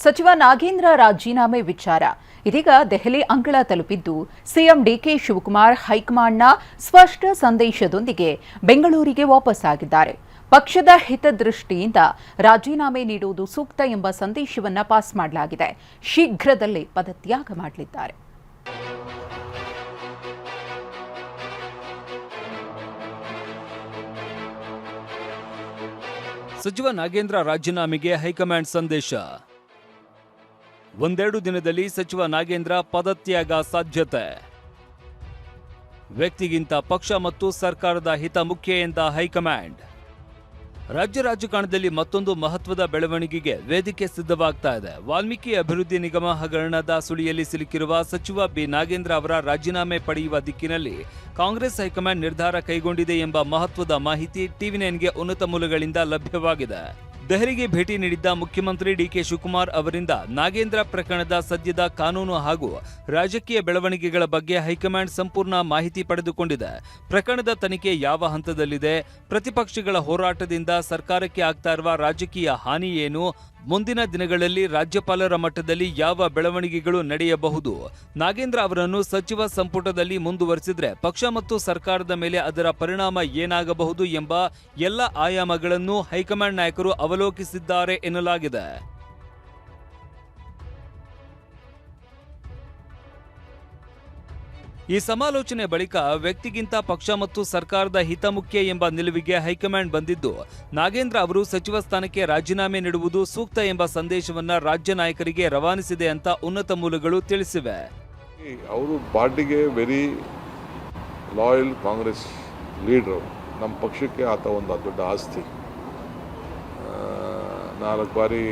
ಸಚಿವ ನಾಗೇಂದ್ರ ರಾಜೀನಾಮೆ ವಿಚಾರ ಇದೀಗ ದೆಹಲಿ ಅಂಗಳ ತಲುಪಿದ್ದು ಸಿಎಂ ಡಿಕೆ ಶಿವಕುಮಾರ್ ಹೈಕಮಾಂಡ್ನ ಸ್ಪಷ್ಟ ಸಂದೇಶದೊಂದಿಗೆ ಬೆಂಗಳೂರಿಗೆ ವಾಪಸ್ಸಾಗಿದ್ದಾರೆ. ಪಕ್ಷದ ಹಿತದೃಷ್ಟಿಯಿಂದ ರಾಜೀನಾಮೆ ನೀಡುವುದು ಸೂಕ್ತ ಎಂಬ ಸಂದೇಶವನ್ನು ಪಾಸ್ ಮಾಡಲಾಗಿದೆ. ಶೀಘ್ರದಲ್ಲೇ ಪದತ್ಯಾಗ ಮಾಡಲಿದ್ದಾರೆ. ಸಚಿವ ನಾಗೇಂದ್ರ ರಾಜೀನಾಮೆಗೆ ಹೈಕಮಾಂಡ್ ಸಂದೇಶ. ಒಂದೆರಡು ದಿನದಲ್ಲಿ ಸಚಿವ ನಾಗೇಂದ್ರ ಪದತ್ಯಾಗ ಸಾಧ್ಯತೆ. ವ್ಯಕ್ತಿಗಿಂತ ಪಕ್ಷ ಮತ್ತು ಸರ್ಕಾರದ ಹಿತ ಮುಖ್ಯ ಎಂದ ಹೈಕಮಾಂಡ್. ರಾಜ್ಯ ರಾಜಕಾರಣದಲ್ಲಿ ಮತ್ತೊಂದು ಮಹತ್ವದ ಬೆಳವಣಿಗೆಗೆ ವೇದಿಕೆ ಸಿದ್ಧವಾಗ್ತಾ ಇದೆ. ವಾಲ್ಮೀಕಿ ಅಭಿವೃದ್ಧಿ ನಿಗಮ ಹಗರಣದ ಸುಳಿಯಲ್ಲಿ ಸಿಲುಕಿರುವ ಸಚಿವ ಬಿ ನಾಗೇಂದ್ರ ಅವರ ರಾಜೀನಾಮೆ ಪಡೆಯುವ ದಿಕ್ಕಿನಲ್ಲಿ ಕಾಂಗ್ರೆಸ್ ಹೈಕಮಾಂಡ್ ನಿರ್ಧಾರ ಕೈಗೊಂಡಿದೆ ಎಂಬ ಮಹತ್ವದ ಮಾಹಿತಿ ಟಿವಿ9ಗೆ ಉನ್ನತ ಮೂಲಗಳಿಂದ ಲಭ್ಯವಾಗಿದೆ. ದೆಹಲಿಗೆ ಭೇಟಿ ನೀಡಿದ್ದ ಮುಖ್ಯಮಂತ್ರಿ ಡಿಕೆ ಶಿವಕುಮಾರ್ ಅವರಿಂದ ನಾಗೇಂದ್ರ ಪ್ರಕರಣದ ಸದ್ಯದ ಕಾನೂನು ಹಾಗೂ ರಾಜಕೀಯ ಬೆಳವಣಿಗೆಗಳ ಬಗ್ಗೆ ಹೈಕಮಾಂಡ್ ಸಂಪೂರ್ಣ ಮಾಹಿತಿ ಪಡೆದುಕೊಂಡಿದೆ. ಪ್ರಕರಣದ ತನಿಖೆ ಯಾವ ಹಂತದಲ್ಲಿದೆ, ಪ್ರತಿಪಕ್ಷಗಳ ಹೋರಾಟದಿಂದ ಸರ್ಕಾರಕ್ಕೆ ಆಗ್ತಾ ಇರುವ ರಾಜಕೀಯ ಹಾನಿ ಏನು, ಮುಂದಿನ ದಿನಗಳಲ್ಲಿ ರಾಜ್ಯಪಾಲರ ಮಟ್ಟದಲ್ಲಿ ಯಾವ ಬೆಳವಣಿಗೆಗಳು ನಡೆಯಬಹುದು, ನಾಗೇಂದ್ರ ಅವರನ್ನು ಸಚಿವ ಸಂಪುಟದಲ್ಲಿ ಮುಂದುವರೆಸಿದ್ರೆ ಪಕ್ಷ ಮತ್ತು ಸರ್ಕಾರದ ಮೇಲೆ ಅದರ ಪರಿಣಾಮ ಏನಾಗಬಹುದು ಎಂಬ ಎಲ್ಲ ಆಯಾಮಗಳನ್ನು ಹೈಕಮಾಂಡ್ ನಾಯಕರು ಅವಲೋಕಿಸಿದ್ದಾರೆ ಎನ್ನಲಾಗಿದೆ. ಈ ಸಮಾಲೋಚನೆ ಬಳಿಕ ವ್ಯಕ್ತಿಗಿಂತ ಪಕ್ಷ ಮತ್ತು ಸರ್ಕಾರದ ಹಿತ ಮುಖ್ಯ ಎಂಬ ನಿಲುವಿಗೆ ಹೈಕಮಾಂಡ್ ಬಂದಿದ್ದು, ನಾಗೇಂದ್ರ ಅವರು ಸಚಿವ ಸ್ಥಾನಕ್ಕೆ ರಾಜೀನಾಮೆ ನೀಡುವುದು ಸೂಕ್ತ ಎಂಬ ಸಂದೇಶವನ್ನ ರಾಜ್ಯ ನಾಯಕರಿಗೆ ರವಾನಿಸಿದೆ ಅಂತ ಉನ್ನತ ಮೂಲಗಳು ತಿಳಿಸಿವೆ. ಅವರು ಪಾರ್ಟಿಗೆ ವೆರಿ ಲಾಯಲ್ ಕಾಂಗ್ರೆಸ್ ಲೀಡರ್. ನಮ್ಮ ಪಕ್ಷಕ್ಕೆ ಆತ ಒಂದು ದೊಡ್ಡ ಆಸ್ತಿ. 4 ಬಾರಿ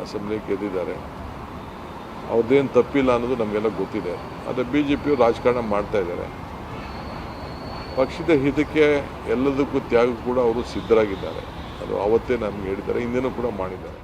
ಅಸೆಂಬ್ಲಿ ಗೆದ್ದಿದ್ದಾರೆ. ಅವ್ರದ್ದೇನು ತಪ್ಪಿಲ್ಲ ಅನ್ನೋದು ನಮಗೆಲ್ಲ ಗೊತ್ತಿದೆ. ಆದರೆ BJP ರಾಜಕಾರಣ ಮಾಡ್ತಾ ಇದ್ದಾರೆ. ಪಕ್ಷದ ಹಿತಕ್ಕೆ ಎಲ್ಲದಕ್ಕೂ ತ್ಯಾಗ ಕೂಡ ಅವರು ಸಿದ್ಧರಾಗಿದ್ದಾರೆ. ಅದು ಅವತ್ತೇ ನಮ್ಗೆ ಹೇಳಿದ್ದಾರೆ, ಹಿಂದೆನೂ ಕೂಡ ಮಾಡಿದ್ದಾರೆ.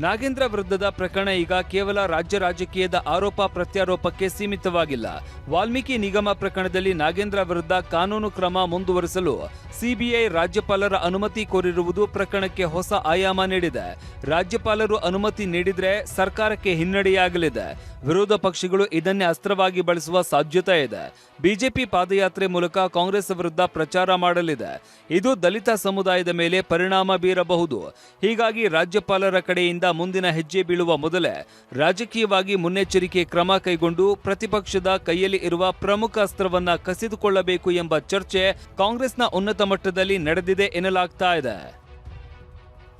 ನಾಗೇಂದ್ರ ವಿರುದ್ಧದ ಪ್ರಕರಣ ಈಗ ಕೇವಲ ರಾಜ್ಯ ರಾಜಕೀಯದ ಆರೋಪ ಪ್ರತ್ಯಾರೋಪಕ್ಕೆ ಸೀಮಿತವಾಗಿಲ್ಲ. ವಾಲ್ಮೀಕಿ ನಿಗಮ ಪ್ರಕರಣದಲ್ಲಿ ನಾಗೇಂದ್ರ ವಿರುದ್ಧ ಕಾನೂನು ಕ್ರಮ ಮುಂದುವರಿಸಲು ಸಿಬಿಐ ರಾಜ್ಯಪಾಲರ ಅನುಮತಿ ಕೋರಿರುವುದು ಪ್ರಕರಣಕ್ಕೆ ಹೊಸ ಆಯಾಮ ನೀಡಿದೆ. ರಾಜ್ಯಪಾಲರು ಅನುಮತಿ ನೀಡಿದ್ರೆ ಸರ್ಕಾರಕ್ಕೆ ಹಿನ್ನಡೆಯಾಗಲಿದೆ. ವಿರೋಧ ಪಕ್ಷಗಳು ಇದನ್ನೇ ಅಸ್ತ್ರವಾಗಿ ಬಳಸುವ ಸಾಧ್ಯತೆ ಇದೆ. ಬಿಜೆಪಿ ಪಾದಯಾತ್ರೆ ಮೂಲಕ ಕಾಂಗ್ರೆಸ್ ವಿರುದ್ಧ ಪ್ರಚಾರ ಮಾಡಲಿದೆ. ಇದು ದಲಿತ ಸಮುದಾಯದ ಮೇಲೆ ಪರಿಣಾಮ ಬೀರಬಹುದು. ಹೀಗಾಗಿ ರಾಜ್ಯಪಾಲರ ಕಡೆಯಿಂದ ಮುಂದಿನ ಹೆಜ್ಜೆ ಬೀಳುವ ಮೊದಲೇ ರಾಜಕೀಯವಾಗಿ ಮುನ್ನೆಚ್ಚರಿಕೆ ಕ್ರಮ ಕೈಗೊಂಡು ಪ್ರತಿಪಕ್ಷದ ಕೈಯಲ್ಲಿ ಇರುವ ಪ್ರಮುಖ ಅಸ್ತ್ರವನ್ನ ಕಸಿದುಕೊಳ್ಳಬೇಕು ಎಂಬ ಚರ್ಚೆ ಕಾಂಗ್ರೆಸ್ನ ಉನ್ನತ ಮಟ್ಟದಲ್ಲಿ ನಡೆದಿದೆ ಎನ್ನಲಾಗ್ತಾ ಇದೆ.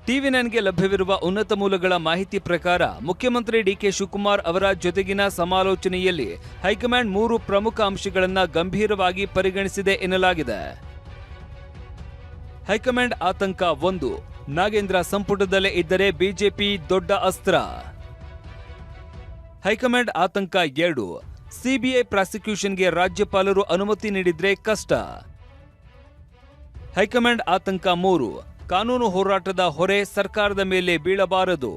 ಟಿವಿ9ಗೆ ಲಭ್ಯವಿರುವ ಉನ್ನತ ಮೂಲಗಳ ಮಾಹಿತಿ ಪ್ರಕಾರ ಮುಖ್ಯಮಂತ್ರಿ ಡಿಕೆ ಶಿವಕುಮಾರ್ ಅವರ ಜೊತೆಗಿನ ಸಮಾಲೋಚನೆಯಲ್ಲಿ ಹೈಕಮಾಂಡ್ 3 ಪ್ರಮುಖ ಅಂಶಗಳನ್ನು ಗಂಭೀರವಾಗಿ ಪರಿಗಣಿಸಿದೆ ಎನ್ನಲಾಗಿದೆ. ಹೈಕಮಾಂಡ್ ಆತಂಕ 1, ನಾಗೇಂದ್ರ ಸಂಪುಟದಲ್ಲೇ ಇದ್ದರೆ ಬಿಜೆಪಿ ದೊಡ್ಡ ಅಸ್ತ್ರ. ಹೈಕಮಾಂಡ್ ಆತಂಕ 2, ಸಿಬಿಐ ಪ್ರಾಸಿಕ್ಯೂಷನ್ಗೆ ರಾಜ್ಯಪಾಲರು ಅನುಮತಿ ನೀಡಿದ್ರೆ ಕಷ್ಟ. ಹೈಕಮಾಂಡ್ ಆತಂಕ 3, ಕಾನೂನು ಹೋರಾಟದ ಹೊರೆ ಸರ್ಕಾರದ ಮೇಲೆ ಬೀಳಬಾರದು.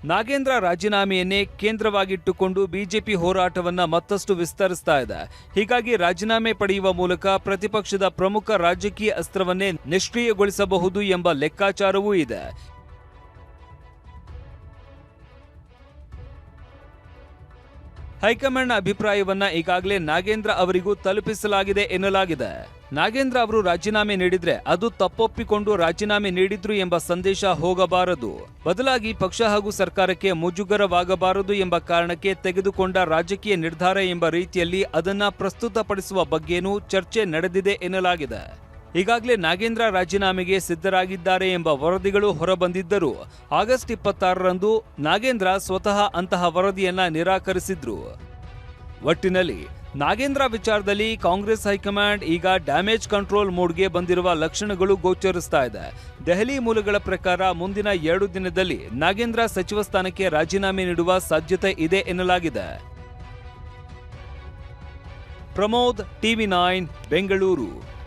ನಾಗೇಂದ್ರ ರಾಜೀನಾಮೆಯನ್ನೇ ಕೇಂದ್ರವಾಗಿಟ್ಟುಕೊಂಡು ಬಿಜೆಪಿ ಹೋರಾಟವನ್ನ ಮತ್ತಷ್ಟು ವಿಸ್ತರಿಸ್ತಾ ಇದೆ. ಹೀಗಾಗಿ ರಾಜೀನಾಮೆ ಪಡೆಯುವ ಮೂಲಕ ಪ್ರತಿಪಕ್ಷದ ಪ್ರಮುಖ ರಾಜಕೀಯ ಅಸ್ತ್ರವನ್ನೇ ನಿಷ್ಕ್ರಿಯಗೊಳಿಸಬಹುದು ಎಂಬ ಲೆಕ್ಕಾಚಾರವೂ ಇದೆ. ಹೈಕಮಾಂಡ್ನ ಅಭಿಪ್ರಾಯವನ್ನ ಈಗಾಗಲೇ ನಾಗೇಂದ್ರ ಅವರಿಗೂ ತಲುಪಿಸಲಾಗಿದೆ ಎನ್ನಲಾಗಿದೆ. ನಾಗೇಂದ್ರ ಅವರು ರಾಜೀನಾಮೆ ನೀಡಿದ್ರೆ ಅದು ತಪ್ಪೊಪ್ಪಿಕೊಂಡು ರಾಜೀನಾಮೆ ನೀಡಿದ್ರು ಎಂಬ ಸಂದೇಶ ಹೋಗಬಾರದು. ಬದಲಾಗಿ ಪಕ್ಷ ಹಾಗೂ ಸರ್ಕಾರಕ್ಕೆ ಮುಜುಗರವಾಗಬಾರದು ಎಂಬ ಕಾರಣಕ್ಕೆ ತೆಗೆದುಕೊಂಡ ರಾಜಕೀಯ ನಿರ್ಧಾರ ಎಂಬ ರೀತಿಯಲ್ಲಿ ಅದನ್ನ ಪ್ರಸ್ತುತಪಡಿಸುವ ಬಗ್ಗೆನೂ ಚರ್ಚೆ ನಡೆದಿದೆ ಎನ್ನಲಾಗಿದೆ. ಈಗಾಗಲೇ ನಾಗೇಂದ್ರ ರಾಜೀನಾಮೆಗೆ ಸಿದ್ಧರಾಗಿದ್ದಾರೆ ಎಂಬ ವರದಿಗಳು ಹೊರಬಂದಿದ್ದರೂ ಆಗಸ್ಟ್ 26ರಂದು ನಾಗೇಂದ್ರ ಸ್ವತಃ ಅಂತಹ ವರದಿಯನ್ನ ನಿರಾಕರಿಸಿದ್ರು. ಒಟ್ಟಿನಲ್ಲಿ ನಾಗೇಂದ್ರ ವಿಚಾರದಲ್ಲಿ ಕಾಂಗ್ರೆಸ್ ಹೈಕಮಾಂಡ್ ಈಗ ಡ್ಯಾಮೇಜ್ ಕಂಟ್ರೋಲ್ ಮೋಡ್ಗೆ ಬಂದಿರುವ ಲಕ್ಷಣಗಳು ಗೋಚರಿಸ್ತಾ ಇದೆ. ದೆಹಲಿ ಮೂಲಗಳ ಪ್ರಕಾರ ಮುಂದಿನ 2 ದಿನದಲ್ಲಿ ನಾಗೇಂದ್ರ ಸಚಿವ ಸ್ಥಾನಕ್ಕೆ ರಾಜೀನಾಮೆ ನೀಡುವ ಸಾಧ್ಯತೆ ಇದೆ ಎನ್ನಲಾಗಿದೆ. ಪ್ರಮೋದ್, ಟಿವಿ9 ಬೆಂಗಳೂರು.